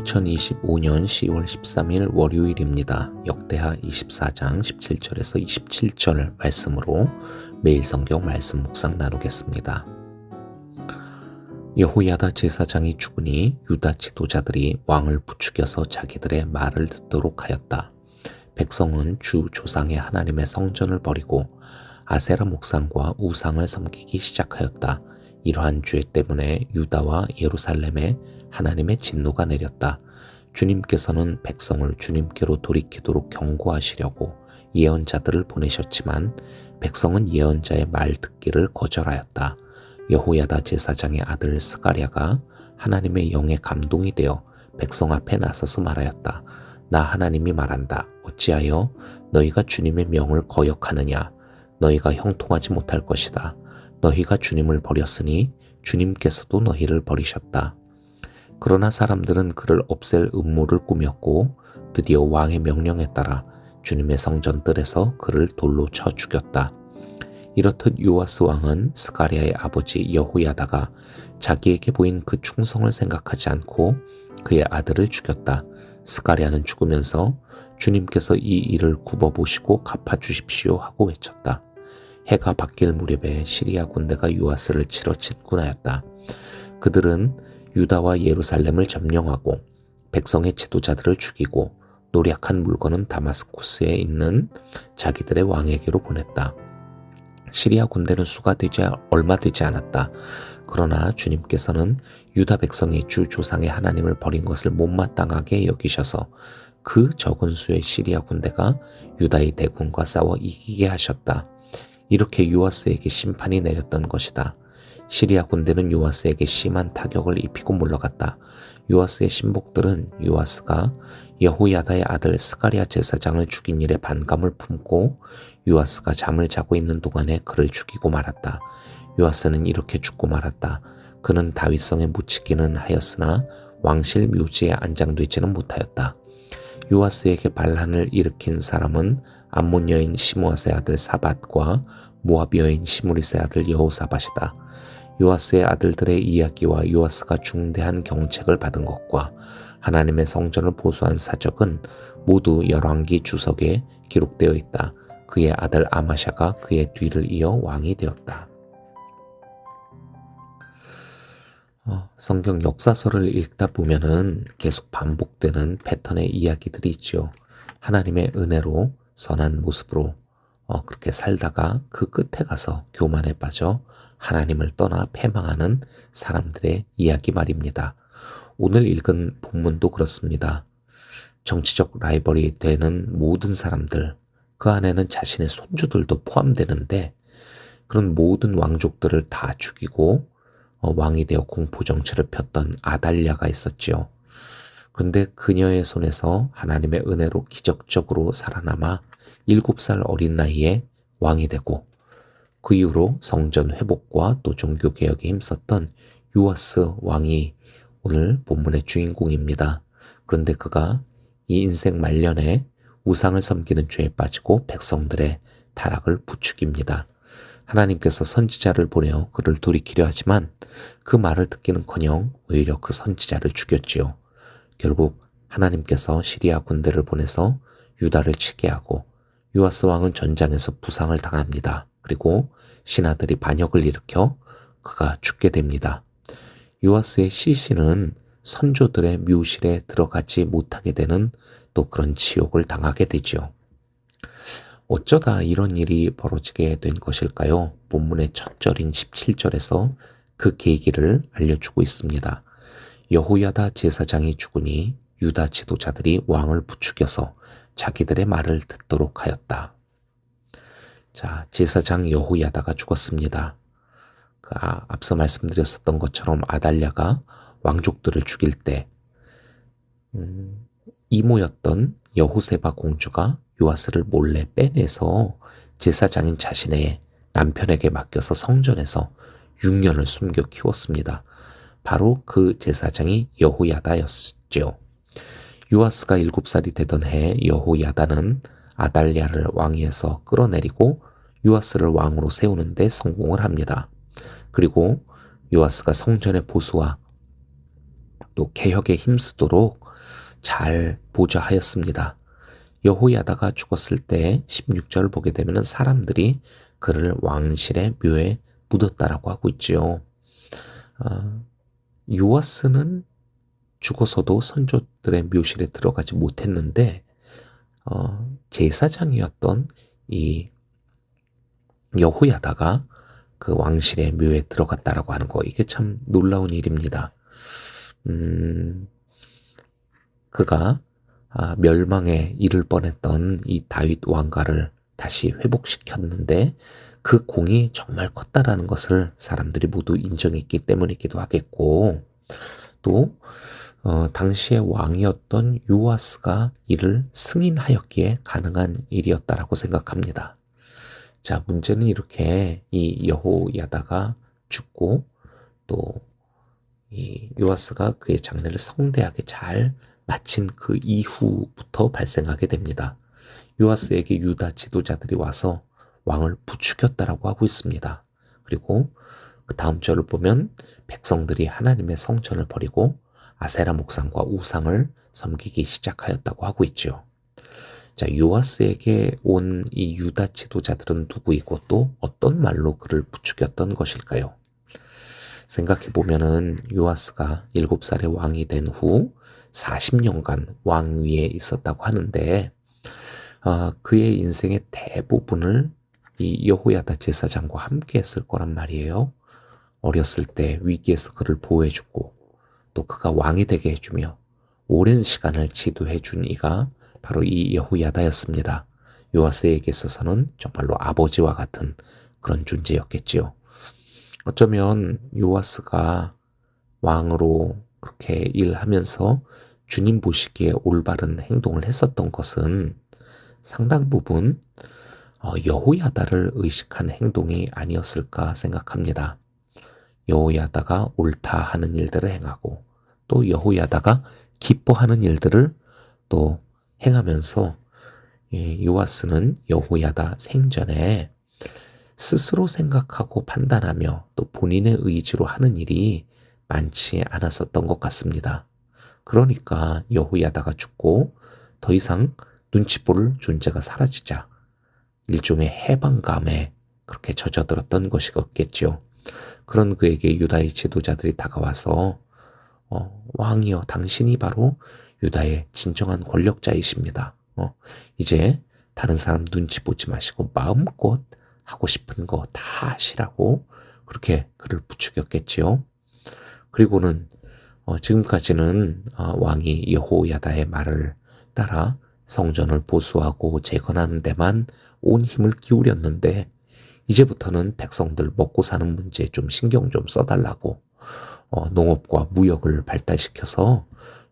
2025년 10월 13일 월요일입니다. 역대하 24장 17절에서 27절 말씀으로 매일 성경 말씀 묵상 나누겠습니다. 여호야다 제사장이 죽으니 유다 지도자들이 왕을 부추겨서 자기들의 말을 듣도록 하였다. 백성은 주 조상의 하나님의 성전을 버리고 아세라 목상과 우상을 섬기기 시작하였다. 이러한 죄 때문에 유다와 예루살렘에 하나님의 진노가 내렸다. 주님께서는 백성을 주님께로 돌이키도록 경고하시려고 예언자들을 보내셨지만 백성은 예언자의 말 듣기를 거절하였다. 여호야다 제사장의 아들 스가랴가 하나님의 영에 감동이 되어 백성 앞에 나서서 말하였다. 나 하나님이 말한다. 어찌하여 너희가 주님의 명을 거역하느냐? 너희가 형통하지 못할 것이다. 너희가 주님을 버렸으니 주님께서도 너희를 버리셨다. 그러나 사람들은 그를 없앨 음모를 꾸몄고 드디어 왕의 명령에 따라 주님의 성전 뜰에서 그를 돌로 쳐 죽였다. 이렇듯 요아스 왕은 스가랴의 아버지 여호야다가 자기에게 보인 그 충성을 생각하지 않고 그의 아들을 죽였다. 스가랴는 죽으면서 주님께서 이 일을 굽어보시고 갚아주십시오 하고 외쳤다. 해가 바뀔 무렵에 시리아 군대가 요아스를 치러 진군하였다. 그들은 유다와 예루살렘을 점령하고 백성의 지도자들을 죽이고 노략한 물건은 다마스쿠스에 있는 자기들의 왕에게로 보냈다. 시리아 군대는 수가 얼마 되지 않았다. 그러나 주님께서는 유다 백성이 주 조상의 하나님을 버린 것을 못마땅하게 여기셔서 그 적은 수의 시리아 군대가 유다의 대군과 싸워 이기게 하셨다. 이렇게 요아스에게 심판이 내렸던 것이다. 시리아 군대는 요아스에게 심한 타격을 입히고 물러갔다. 요아스의 신복들은 요아스가 여호야다의 아들 스가랴 제사장을 죽인 일에 반감을 품고 요아스가 잠을 자고 있는 동안에 그를 죽이고 말았다. 요아스는 이렇게 죽고 말았다. 그는 다윗성에 묻히기는 하였으나 왕실 묘지에 안장되지는 못하였다. 요아스에게 반란을 일으킨 사람은 암몬 여인 시므앗의 아들 사밧과 모압 여인 시므리스의 아들 여호사밧이다. 요아스의 아들들의 이야기와 요아스가 중대한 경책을 받은 것과 하나님의 성전을 보수한 사적은 모두 열왕기 주석에 기록되어 있다. 그의 아들 아마샤가 그의 뒤를 이어 왕이 되었다. 성경 역사서를 읽다 보면은 계속 반복되는 패턴의 이야기들이 있죠. 하나님의 은혜로 선한 모습으로 그렇게 살다가 그 끝에 가서 교만에 빠져 하나님을 떠나 패망하는 사람들의 이야기 말입니다. 오늘 읽은 본문도 그렇습니다. 정치적 라이벌이 되는 모든 사람들, 그 안에는 자신의 손주들도 포함되는데 그런 모든 왕족들을 다 죽이고 왕이 되어 공포정치를 폈던 아달랴가 있었지요. 그런데 그녀의 손에서 하나님의 은혜로 기적적으로 살아남아 7살 어린 나이에 왕이 되고 그 이후로 성전 회복과 또 종교개혁에 힘썼던 요아스 왕이 오늘 본문의 주인공입니다. 그런데 그가 이 인생 말년에 우상을 섬기는 죄에 빠지고 백성들의 타락을 부추깁니다. 하나님께서 선지자를 보내어 그를 돌이키려 하지만 그 말을 듣기는커녕 오히려 그 선지자를 죽였지요. 결국 하나님께서 시리아 군대를 보내서 유다를 치게 하고 요아스 왕은 전장에서 부상을 당합니다. 그리고 신하들이 반역을 일으켜 그가 죽게 됩니다. 요아스의 시신은 선조들의 묘실에 들어가지 못하게 되는 또 그런 지옥을 당하게 되죠. 어쩌다 이런 일이 벌어지게 된 것일까요? 본문의 첫 절인 17절에서 그 계기를 알려주고 있습니다. 여호야다 제사장이 죽으니 유다 지도자들이 왕을 부추겨서 자기들의 말을 듣도록 하였다. 자, 제사장 여호야다가 죽었습니다. 앞서 말씀드렸었던 것처럼 아달랴가 왕족들을 죽일 때 이모였던 여호세바 공주가 요아스를 몰래 빼내서 제사장인 자신의 남편에게 맡겨서 성전에서 6년을 숨겨 키웠습니다. 바로 그 제사장이 여호야다였죠. 요아스가 7살이 되던 해에 여호야다는 아달랴를 왕위에서 끌어내리고 요아스를 왕으로 세우는 데 성공을 합니다. 그리고 요아스가 성전의 보수와 또 개혁에 힘쓰도록 잘 보좌하였습니다. 여호야다가 죽었을 때 16절을 보게 되면 사람들이 그를 왕실의 묘에 묻었다라고 하고 있지요. 아, 요아스는 죽어서도 선조들의 묘실에 들어가지 못했는데 제사장이었던 이 여호야다가 그 왕실의 묘에 들어갔다라고 하는 거, 이게 참 놀라운 일입니다. 그가 멸망에 이를 뻔했던 이 다윗 왕가를 다시 회복시켰는데 그 공이 정말 컸다라는 것을 사람들이 모두 인정했기 때문이기도 하겠고, 또 당시의 왕이었던 요아스가 이를 승인하였기에 가능한 일이었다라고 생각합니다. 자, 문제는 이렇게 이 여호야다가 죽고 또 이 요아스가 그의 장례를 성대하게 잘 마친 그 이후부터 발생하게 됩니다. 요아스에게 유다 지도자들이 와서 왕을 부추겼다라고 하고 있습니다. 그리고 그 다음 절을 보면 백성들이 하나님의 성전을 버리고 아세라 목상과 우상을 섬기기 시작하였다고 하고 있죠. 자, 요아스에게 온 이 유다 지도자들은 누구이고 또 어떤 말로 그를 부추겼던 것일까요? 생각해 보면은 요아스가 7살의 왕이 된 후 40년간 왕 위에 있었다고 하는데 그의 인생의 대부분을 이 여호야다 제사장과 함께 했을 거란 말이에요. 어렸을 때 위기에서 그를 보호해주고 또 그가 왕이 되게 해주며 오랜 시간을 지도해준 이가 바로 이 여호야다였습니다. 요아스에게 있어서는 정말로 아버지와 같은 그런 존재였겠지요. 어쩌면 요아스가 왕으로 그렇게 일하면서 주님 보시기에 올바른 행동을 했었던 것은 상당 부분 여호야다를 의식한 행동이 아니었을까 생각합니다. 여호야다가 옳다 하는 일들을 행하고 또 여호야다가 기뻐하는 일들을 또 행하면서 요아스는 여호야다 생전에 스스로 생각하고 판단하며 또 본인의 의지로 하는 일이 많지 않았었던 것 같습니다. 그러니까 여호야다가 죽고 더 이상 눈치 볼 존재가 사라지자 일종의 해방감에 그렇게 젖어들었던 것이겠지요. 그런 그에게 유다의 지도자들이 다가와서 왕이여, 당신이 바로 유다의 진정한 권력자이십니다. 이제 다른 사람 눈치 보지 마시고 마음껏 하고 싶은 거 다 하시라고 그렇게 그를 부추겼겠지요. 그리고는 지금까지는 왕이 여호야다의 말을 따라 성전을 보수하고 재건하는 데만 온 힘을 기울였는데 이제부터는 백성들 먹고 사는 문제에 좀 신경 좀 써달라고 농업과 무역을 발달시켜서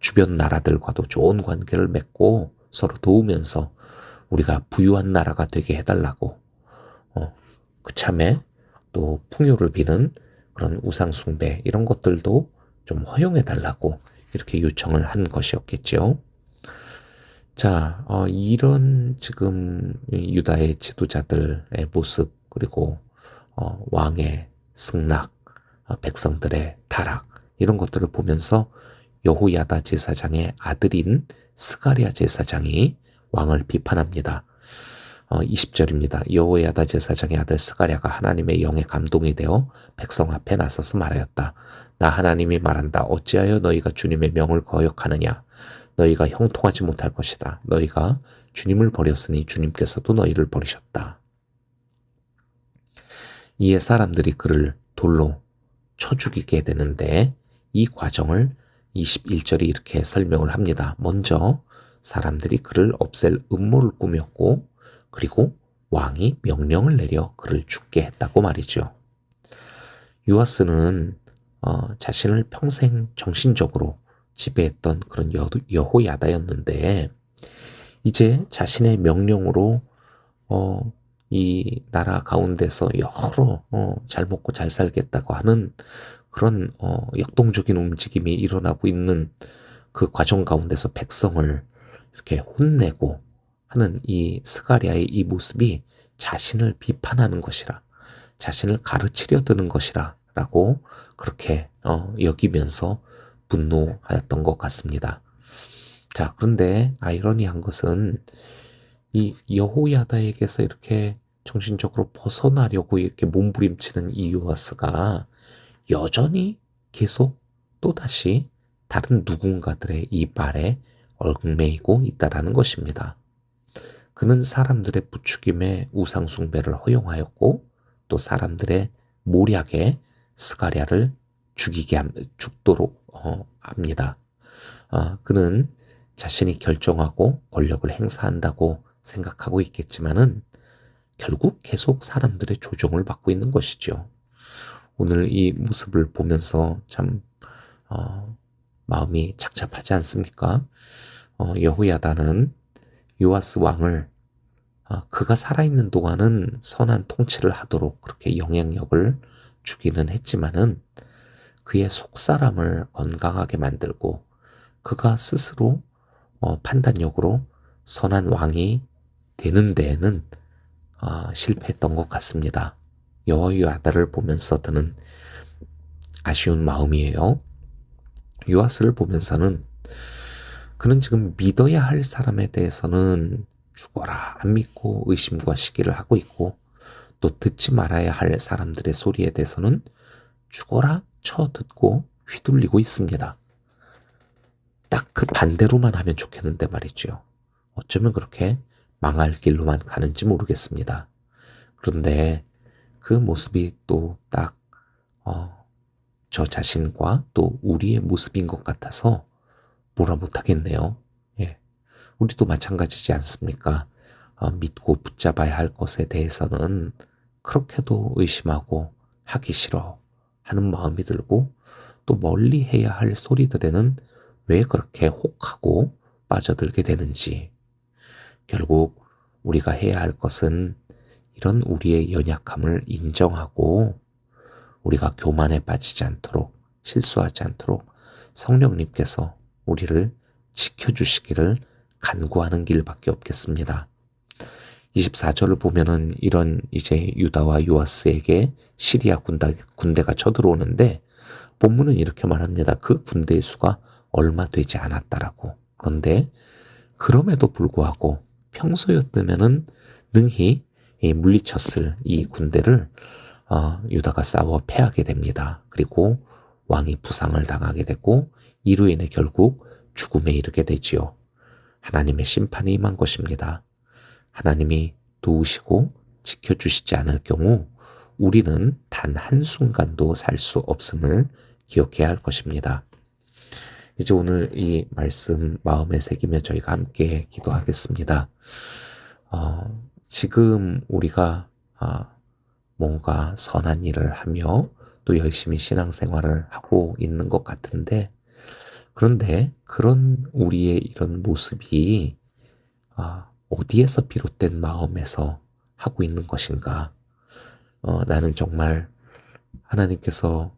주변 나라들과도 좋은 관계를 맺고 서로 도우면서 우리가 부유한 나라가 되게 해달라고 그참에 또 풍요를 비는 그런 우상 숭배 이런 것들도 좀 허용해 달라고 이렇게 요청을 한 것이었겠죠. 자, 이런 지금 유다의 지도자들의 모습 그리고 왕의 승락, 백성들의 타락 이런 것들을 보면서 여호야다 제사장의 아들인 스가랴 제사장이 왕을 비판합니다. 20절입니다. 여호야다 제사장의 아들 스가랴가 하나님의 영에 감동이 되어 백성 앞에 나서서 말하였다. 나 하나님이 말한다. 어찌하여 너희가 주님의 명을 거역하느냐. 너희가 형통하지 못할 것이다. 너희가 주님을 버렸으니 주님께서도 너희를 버리셨다. 이에 사람들이 그를 돌로 쳐 죽이게 되는데 이 과정을 21절이 이렇게 설명을 합니다. 먼저 사람들이 그를 없앨 음모를 꾸몄고 그리고 왕이 명령을 내려 그를 죽게 했다고 말이죠. 요아스는 자신을 평생 정신적으로 지배했던 그런 여호야다였는데 이제 자신의 명령으로 이 나라 가운데서 여러 잘 먹고 잘 살겠다고 하는 그런 역동적인 움직임이 일어나고 있는 그 과정 가운데서 백성을 이렇게 혼내고 하는 이 스가랴의 이 모습이 자신을 비판하는 것이라, 자신을 가르치려 드는 것이라 라고 그렇게 여기면서 분노하였던 것 같습니다. 자, 그런데 아이러니한 것은 이 여호야다에게서 이렇게 정신적으로 벗어나려고 이렇게 몸부림치는 이 요아스가 여전히 계속 또다시 다른 누군가들의 이 말에 얽매이고 있다라는 것입니다. 그는 사람들의 부추김에 우상숭배를 허용하였고 또 사람들의 모략에 스가랴를 죽도록 합니다. 그는 자신이 결정하고 권력을 행사한다고 생각하고 있겠지만은 결국 계속 사람들의 조종을 받고 있는 것이죠. 오늘 이 모습을 보면서 참 마음이 착잡하지 않습니까? 여호야다는 요아스 왕을 그가 살아있는 동안은 선한 통치를 하도록 그렇게 영향력을 주기는 했지만은 그의 속사람을 건강하게 만들고 그가 스스로 판단력으로 선한 왕이 되는 데에는 실패했던 것 같습니다. 여호야다를 보면서 드는 아쉬운 마음이에요. 요아스를 보면서는 그는 지금 믿어야 할 사람에 대해서는 죽어라 안 믿고 의심과 시기를 하고 있고 또 듣지 말아야 할 사람들의 소리에 대해서는 죽어라 쳐 듣고 휘둘리고 있습니다. 딱 그 반대로만 하면 좋겠는데 말이죠. 어쩌면 그렇게 망할 길로만 가는지 모르겠습니다. 그런데 그 모습이 또 딱 저 자신과 또 우리의 모습인 것 같아서 뭐라 못하겠네요. 예. 우리도 마찬가지지 않습니까? 믿고 붙잡아야 할 것에 대해서는 그렇게도 의심하고 하기 싫어 하는 마음이 들고 또 멀리 해야 할 소리들에는 왜 그렇게 혹하고 빠져들게 되는지 결국 우리가 해야 할 것은 이런 우리의 연약함을 인정하고 우리가 교만에 빠지지 않도록 실수하지 않도록 성령님께서 우리를 지켜주시기를 간구하는 길밖에 없겠습니다. 24절을 보면은 이런 이제 유다와 요아스에게 시리아 군대가 쳐들어오는데 본문은 이렇게 말합니다. 그 군대의 수가 얼마 되지 않았다라고. 그런데 그럼에도 불구하고 평소였다면은 능히 물리쳤을 이 군대를 유다가 싸워 패하게 됩니다. 그리고 왕이 부상을 당하게 되고 이로 인해 결국 죽음에 이르게 되지요. 하나님의 심판이 임한 것입니다. 하나님이 도우시고 지켜주시지 않을 경우 우리는 단 한순간도 살 수 없음을 기억해야 할 것입니다. 이제 오늘 이 말씀 마음에 새기며 저희가 함께 기도하겠습니다. 지금 우리가 뭔가 선한 일을 하며 또 열심히 신앙생활을 하고 있는 것 같은데 그런데 그런 우리의 이런 모습이 어디에서 비롯된 마음에서 하고 있는 것인가? 나는 정말 하나님께서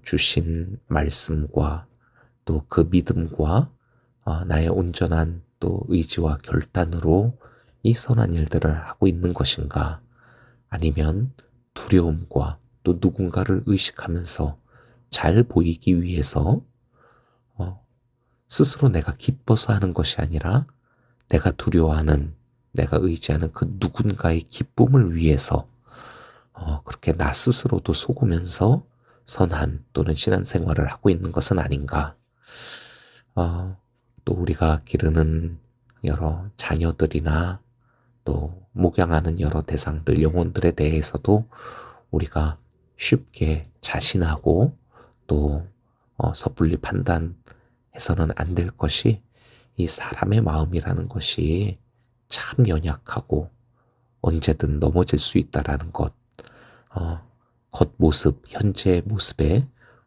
주신 말씀과 또 그 믿음과 나의 온전한 또 의지와 결단으로 이 선한 일들을 하고 있는 것인가? 아니면 두려움과 또 누군가를 의식하면서 잘 보이기 위해서 스스로 내가 기뻐서 하는 것이 아니라 내가 두려워하는, 내가 의지하는 그 누군가의 기쁨을 위해서 그렇게 나 스스로도 속으면서 선한 또는 신앙생활을 하고 있는 것은 아닌가. 또 우리가 기르는 여러 자녀들이나 또 목양하는 여러 대상들, 영혼들에 대해서도 우리가 쉽게 자신하고 또 섣불리 판단해서는 안 될 것이 이 사람의 마음이라는 것이 참 연약하고 언제든 넘어질 수 있다라는 것, 겉모습, 현재의 모습에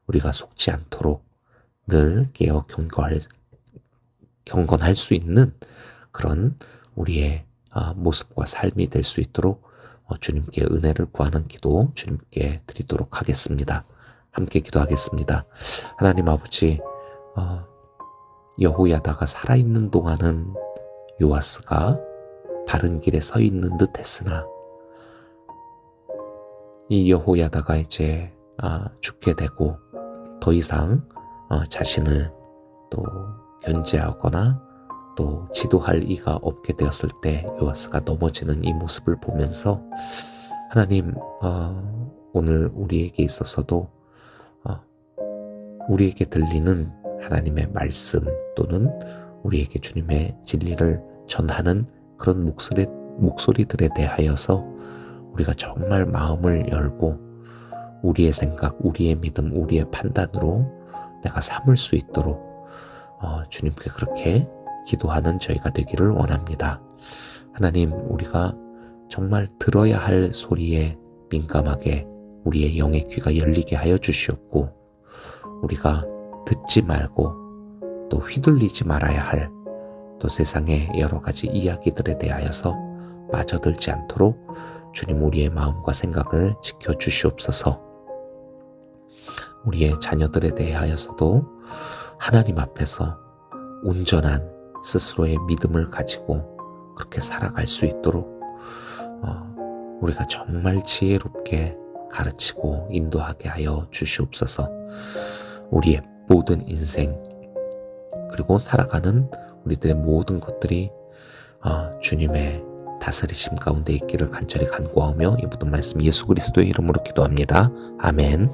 우리가 속지 않도록 늘 깨어 경건할 수 있는 그런 우리의 모습과 삶이 될 수 있도록 주님께 은혜를 구하는 기도 주님께 드리도록 하겠습니다. 함께 기도하겠습니다. 하나님 아버지, 여호야다가 살아있는 동안은 요아스가 바른 길에 서 있는 듯 했으나 이 여호야다가 이제 죽게 되고 더 이상 자신을 또 견제하거나 또 지도할 이가 없게 되었을 때 요아스가 넘어지는 이 모습을 보면서 하나님, 오늘 우리에게 있어서도 우리에게 들리는 하나님의 말씀 또는 우리에게 주님의 진리를 전하는 그런 목소리들에 대하여서 우리가 정말 마음을 열고 우리의 생각, 우리의 믿음, 우리의 판단으로 내가 삼을 수 있도록 주님께 그렇게 기도하는 저희가 되기를 원합니다. 하나님, 우리가 정말 들어야 할 소리에 민감하게 우리의 영의 귀가 열리게 하여 주시옵고, 우리가 듣지 말고 또 휘둘리지 말아야 할 또 세상의 여러 가지 이야기들에 대하여서 빠져들지 않도록 주님 우리의 마음과 생각을 지켜주시옵소서. 우리의 자녀들에 대하여서도 하나님 앞에서 온전한 스스로의 믿음을 가지고 그렇게 살아갈 수 있도록 우리가 정말 지혜롭게 가르치고 인도하게 하여 주시옵소서. 우리의 모든 인생 그리고 살아가는 우리들의 모든 것들이 주님의 다스리심 가운데 있기를 간절히 간구하며 이 모든 말씀 예수 그리스도의 이름으로 기도합니다. 아멘.